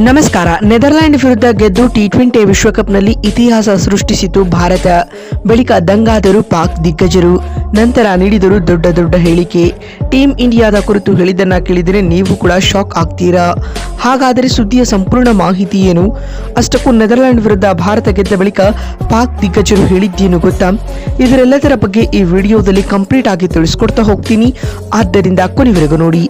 ನಮಸ್ಕಾರ. ನೆದರ್ಲ್ಯಾಂಡ್ ವಿರುದ್ಧ ಗೆದ್ದು ಟಿ20 ವಿಶ್ವಕಪ್ನಲ್ಲಿ ಇತಿಹಾಸ ಸೃಷ್ಟಿಸಿತು ಭಾರತ. ಬಳಿಕ ದಂಗಾದರು ಪಾಕ್ ದಿಗ್ಗಜರು. ನಂತರ ನೀಡಿದರು ದೊಡ್ಡ ದೊಡ್ಡ ಹೇಳಿಕೆ. ಟೀಮ್ ಇಂಡಿಯಾದ ಕುರಿತು ಹೇಳಿದ್ದನ್ನ ಕೇಳಿದರೆ ನೀವು ಕೂಡ ಶಾಕ್ ಆಗ್ತೀರಾ. ಹಾಗಾದರೆ ಸುದ್ದಿಯ ಸಂಪೂರ್ಣ ಮಾಹಿತಿ ಏನು? ಅಷ್ಟಕ್ಕೂ ನೆದರ್ಲ್ಯಾಂಡ್ ವಿರುದ್ಧ ಭಾರತ ಗೆದ್ದ ಬಳಿಕ ಪಾಕ್ ದಿಗ್ಗಜರು ಹೇಳಿದ್ದೇನು ಗೊತ್ತಾ? ಇದರೆಲ್ಲದರ ಬಗ್ಗೆ ಈ ವಿಡಿಯೋದಲ್ಲಿ ಕಂಪ್ಲೀಟ್ ಆಗಿ ತಿಳಿಸ್ಕೊಡ್ತಾ ಹೋಗ್ತೀನಿ, ಆದ್ದರಿಂದ ಕೊನೆವರೆಗೂ ನೋಡಿ.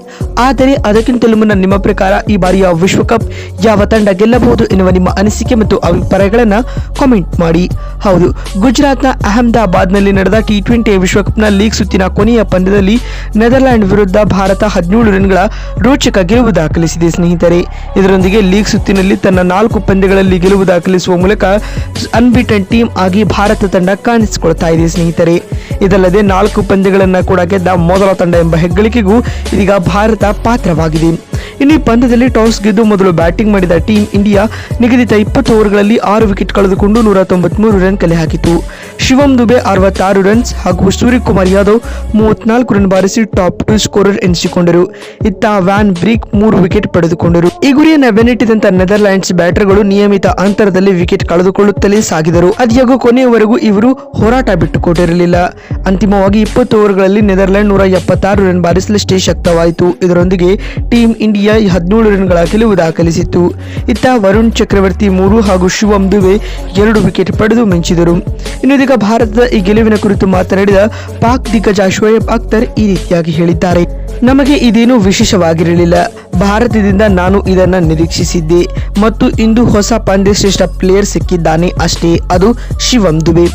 ಆದರೆ ಅದಕ್ಕಿಂತಲೂ ಮುನ್ನ ನಿಮ್ಮ ಪ್ರಕಾರ ಈ ಬಾರಿಯ ವಿಶ್ವಕಪ್ ಯಾವ ತಂಡ ಗೆಲ್ಲಬಹುದು ಎನ್ನುವ ನಿಮ್ಮ ಅನಿಸಿಕೆ ಮತ್ತು ಅಭಿಪ್ರಾಯಗಳನ್ನು ಕಾಮೆಂಟ್ ಮಾಡಿ. ಹೌದು, ಗುಜರಾತ್ನ ಅಹಮದಾಬಾದ್ನಲ್ಲಿ ನಡೆದ ಟಿ20 ವಿಶ್ವಕಪ್ನ ಲೀಗ್ ಸುತ್ತಿನ ಕೊನೆಯ ಪಂದ್ಯದಲ್ಲಿ ನೆದರ್ಲ್ಯಾಂಡ್ ವಿರುದ್ಧ ಭಾರತ 17 ರನ್ಗಳ ರೋಚಕ ಗೆಲುವು ದಾಖಲಿಸಿದೆ ಸ್ನೇಹಿತರೆ. ಇದರೊಂದಿಗೆ ಲೀಗ್ ಸುತ್ತಿನಲ್ಲಿ ತನ್ನ 4 ಪಂದ್ಯಗಳಲ್ಲಿ ಗೆಲುವು ದಾಖಲಿಸುವ ಮೂಲಕ ಅನ್ಬಿಟನ್ ಟೀಮ್ ಆಗಿ ಭಾರತ ತಂಡ ಕಾಣಿಸಿಕೊಳ್ತಾ ಇದೆ ಸ್ನೇಹಿತರೆ. ಇದಲ್ಲದೆ 4 ಪಂದ್ಯಗಳನ್ನು ಕೂಡ ಗೆದ್ದ ಮೊದಲ ತಂಡ ಎಂಬ ಹೆಗ್ಗಳಿಕೆಗೂ ಇದೀಗ ಭಾರತ ಪಾತ್ರವಾಗಿದೆ. ಇನ್ನು ಈ ಪಂದ್ಯದಲ್ಲಿ ಟಾಸ್ ಗೆದ್ದು ಮೊದಲು ಬ್ಯಾಟಿಂಗ್ ಮಾಡಿದ ಟೀಮ್ ಇಂಡಿಯಾ ನಿಗದಿತ 20 ಓವರ್ಗಳಲ್ಲಿ 6 ವಿಕೆಟ್ ಕಳೆದುಕೊಂಡು 193 ರನ್ ಕಲೆ ಹಾಕಿತು. ಶಿವಂ ದುಬೆ 66 ರನ್ಸ್ ಹಾಗೂ ಸೂರ್ಯಕುಮಾರ್ ಯಾದವ್ 34 ರನ್ ಬಾರಿಸಿ ಟಾಪ್ 2 ಸ್ಕೋರರ್ ಎನಿಸಿಕೊಂಡರು. ಇತ್ತ ವ್ಯಾನ್ ಬ್ರೀಕ್ 3 ವಿಕೆಟ್ ಪಡೆದುಕೊಂಡರು. ಈ ಗುರಿಯನ್ನು ಬೆನ್ನಟ್ಟಿದಂತ ನೆದರ್ಲ್ಯಾಂಡ್ಸ್ ಬ್ಯಾಟರ್ಗಳು ನಿಯಮಿತ ಅಂತರದಲ್ಲಿ ವಿಕೆಟ್ ಕಳೆದುಕೊಳ್ಳುತ್ತಲೇ ಸಾಗಿದರು. ಅದ್ಯಾಗೂ ಕೊನೆಯವರೆಗೂ ಇವರು ಹೋರಾಟ ಬಿಟ್ಟುಕೊಟ್ಟಿರಲಿಲ್ಲ. ಅಂತಿಮವಾಗಿ 20 ಓವರ್ಗಳಲ್ಲಿ ನೆದರ್ಲ್ಯಾಂಡ್ 176 ರನ್ ಬಾರಿಸಲಷ್ಟೇ ಶಕ್ತವಾಯಿತು. ಇದರೊಂದಿಗೆ ಟೀಮ್ ಇಂಡಿಯಾ 17 ರನ್ಗಳ ಗೆಲುವು ದಾಖಲಿಸಿತ್ತು. ಇತ್ತ ವರುಣ್ ಚಕ್ರವರ್ತಿ 3 ಹಾಗೂ ಶಿವಂ ದುಬೆ 2 ವಿಕೆಟ್ ಪಡೆದು ಮಿಂಚಿದರು. ಇನ್ನು ಇದೀಗ ಭಾರತದ ಈ ಗೆಲುವಿನ ಕುರಿತು ಮಾತನಾಡಿದ ಪಾಕ್ ದಿಗ್ಗಜ ಶೋಯಬ್ ಅಖ್ತರ್ ಈ ರೀತಿಯಾಗಿ ಹೇಳಿದ್ದಾರೆ. ನಮಗೆ ಇದೇನು ವಿಶೇಷವಾಗಿರಲಿಲ್ಲ. ಭಾರತದಿಂದ ನಾನು ಇದನ್ನ ನಿರೀಕ್ಷಿಸಿದ್ದೆ ಮತ್ತು ಇಂದು ಹೊಸ ಪಂದ್ಯಶ್ರೇಷ್ಠ ಪ್ಲೇಯರ್ ಸಿಕ್ಕಿದ್ದಾನೆ ಅಷ್ಟೇ, ಅದು ಶಿವಂ ದುಬೆ.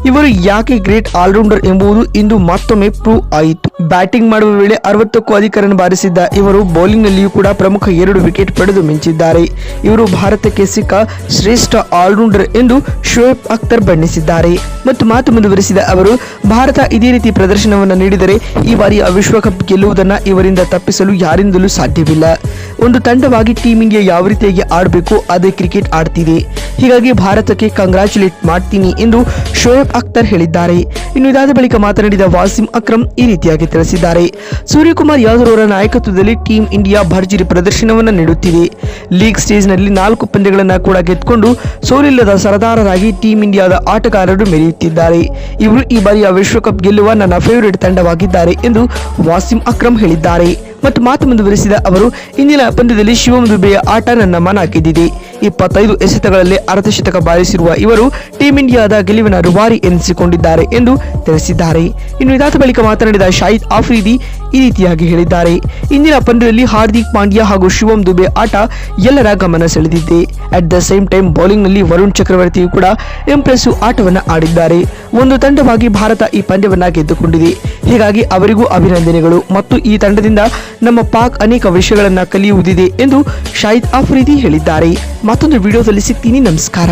ಇವರು ಯಾಕೆ ಗ್ರೇಟ್ ಆಲ್ರೌಂಡರ್ ಎಂಬುದು ಇಂದು ಮತ್ತೊಮ್ಮೆ ಪ್ರೂವ್ ಆಯಿತು. ಬ್ಯಾಟಿಂಗ್ ಮಾಡುವ ವೇಳೆ 60ಕ್ಕೂ ಅಧಿಕ ರನ್ ಬಾರಿಸಿದ್ದ ಇವರು ಬೌಲಿಂಗ್ ನಲ್ಲಿಯೂ ಕೂಡ ಪ್ರಮುಖ 2 ವಿಕೆಟ್ ಪಡೆದು ಮಿಂಚಿದ್ದಾರೆ. ಇವರು ಭಾರತಕ್ಕೆ ಸಿಕ್ಕ ಶ್ರೇಷ್ಠ ಆಲ್ರೌಂಡರ್ ಎಂದು ಶೋಯಬ್ ಅಖ್ತರ್ ಬಣ್ಣಿಸಿದ್ದಾರೆ. ಮತ್ತು ಮಾತು ಮುಂದುವರಿಸಿದ ಅವರು, ಭಾರತ ಇದೇ ರೀತಿ ಪ್ರದರ್ಶನವನ್ನು ನೀಡಿದರೆ ಈ ಬಾರಿಯ ವಿಶ್ವಕಪ್ ಗೆಲ್ಲುವುದನ್ನ ಇವರಿಂದ ತಪ್ಪಿಸಲು ಯಾರಿಂದಲೂ ಸಾಧ್ಯವಿಲ್ಲ. ಒಂದು ತಂಡವಾಗಿ ಟೀಮ್ ಇಂಡಿಯಾ ಯಾವ ರೀತಿಯಾಗಿ ಆಡಬೇಕು ಅದೇ ಕ್ರಿಕೆಟ್ ಆಡ್ತಿದೆ. ಹೀಗಾಗಿ ಭಾರತಕ್ಕೆ ಕಂಗ್ರಾಚುಲೇಟ್ ಮಾಡ್ತೀನಿ ಎಂದು ಶೋಯಬ್ ಅಖ್ತರ್ ಹೇಳಿದ್ದಾರೆ. ಇನ್ನು ಇದಾದ ಬಳಿಕ ಮಾತನಾಡಿದ ವಾಸಿಂ ಅಕ್ರಮ್ ಈ ರೀತಿಯಾಗಿ ತಿಳಿಸಿದ್ದಾರೆ. ಸೂರ್ಯಕುಮಾರ್ ಯಾದವ್ ಅವರ ನಾಯಕತ್ವದಲ್ಲಿ ಟೀಮ್ ಇಂಡಿಯಾ ಭರ್ಜರಿ ಪ್ರದರ್ಶನವನ್ನು ನೀಡುತ್ತಿದೆ. ಲೀಗ್ ಸ್ಟೇಜ್ನಲ್ಲಿ 4 ಪಂದ್ಯಗಳನ್ನು ಕೂಡ ಗೆದ್ದುಕೊಂಡು ಸೋಲಿಲ್ಲದ ಸರದಾರರಾಗಿ ಟೀಮ್ ಇಂಡಿಯಾದ ಆಟಗಾರರು ಮೆರೆಯುತ್ತಿದ್ದಾರೆ. ಇವರು ಈ ಬಾರಿಯ ವಿಶ್ವಕಪ್ ಗೆಲ್ಲುವ ನನ್ನ ಫೇವರೇಟ್ ತಂಡವಾಗಿದ್ದಾರೆ ಎಂದು ವಾಸಿಂ ಅಕ್ರಮ್ ಹೇಳಿದ್ದಾರೆ. ಮತ್ತು ಮಾತು ಮುಂದುವರಿಸಿದ ಅವರು, ಇಂದಿನ ಪಂದ್ಯದಲ್ಲಿ ಶಿವಂ ದುಬೆಯ ಆಟ ನನ್ನ ಮನ ಗೆದ್ದಿದೆ. 25 ಎಸೆತಗಳಲ್ಲಿ ಅರ್ಧಶತಕ ಬಾರಿಸಿರುವ ಇವರು ಟೀಮ್ ಇಂಡಿಯಾದ ಗೆಲುವಿನ ರೂವಾರಿ ಎನಿಸಿಕೊಂಡಿದ್ದಾರೆ ಎಂದು ತಿಳಿಸಿದ್ದಾರೆ. ಇನ್ನು ಇದಾದ ಬಳಿಕ ಮಾತನಾಡಿದ ಶಾಹಿದ್ ಆಫ್ರಿದಿ ಈ ರೀತಿಯಾಗಿ ಹೇಳಿದ್ದಾರೆ. ಇಂದಿನ ಪಂದ್ಯದಲ್ಲಿ ಹಾರ್ದಿಕ್ ಪಾಂಡ್ಯ ಹಾಗೂ ಶಿವಂ ದುಬೆ ಆಟ ಎಲ್ಲರ ಗಮನ ಸೆಳೆದಿದೆ. At the same time bowling ನಲ್ಲಿ ವರುಣ್ ಚಕ್ರವರ್ತಿಯು ಕೂಡ ಇಂಪ್ರೆಸಿವ್ ಆಟವನ್ನು ಆಡಿದ್ದಾರೆ. ಒಂದು ತಂಡವಾಗಿ ಭಾರತ ಈ ಪಂದ್ಯವನ್ನ ಗೆದ್ದುಕೊಂಡಿದೆ. ಹೀಗಾಗಿ ಅವರಿಗೂ ಅಭಿನಂದನೆಗಳು ಮತ್ತು ಈ ತಂಡದಿಂದ ನಮ್ಮ ಪಾಕ್ ಅನೇಕ ವಿಷಯಗಳನ್ನ ಕಲಿಯುವುದಿದೆ ಎಂದು ಶಾಹಿದ್ ಆಫ್ರಿದಿ ಹೇಳಿದ್ದಾರೆ. ಮತ್ತೊಂದು ವಿಡಿಯೋದಲ್ಲಿ ಸಿಗ್ತೀನಿ. ನಮಸ್ಕಾರ.